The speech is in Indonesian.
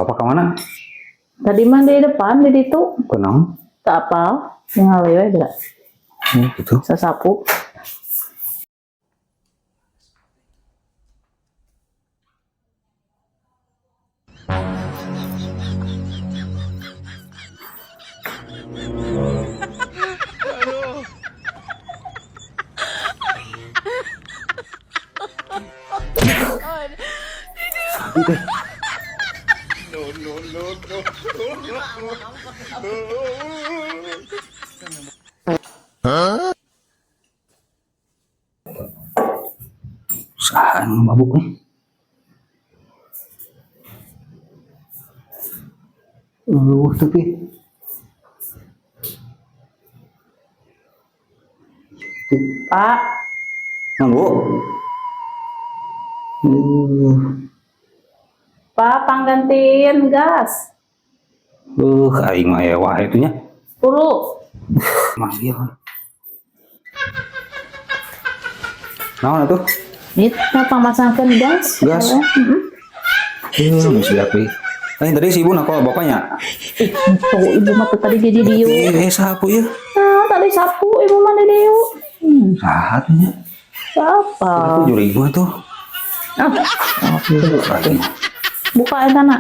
Bapak ke mana? Tadi mah di depan di situ. Kenang? Tak apa. Yang ngalewe enggak. Gitu. Sasapu. Sapi teh. Saan mabuk nih. Tapi Pak, Bu. Pak panggantian gas. Aing mah ewah itunya. 10. Mah iya. Naon atuh? Kita pamasangkan gas. Gas? Masih apa? Lain tadi si ibu nak bapaknya. Tuh ibu mah tadi jadi diu. Sapu ya. Nah, tadi sapu ibu mah di diu. Sahatnya. Siapa? Aku 7.000 tuh. Buka ya sana.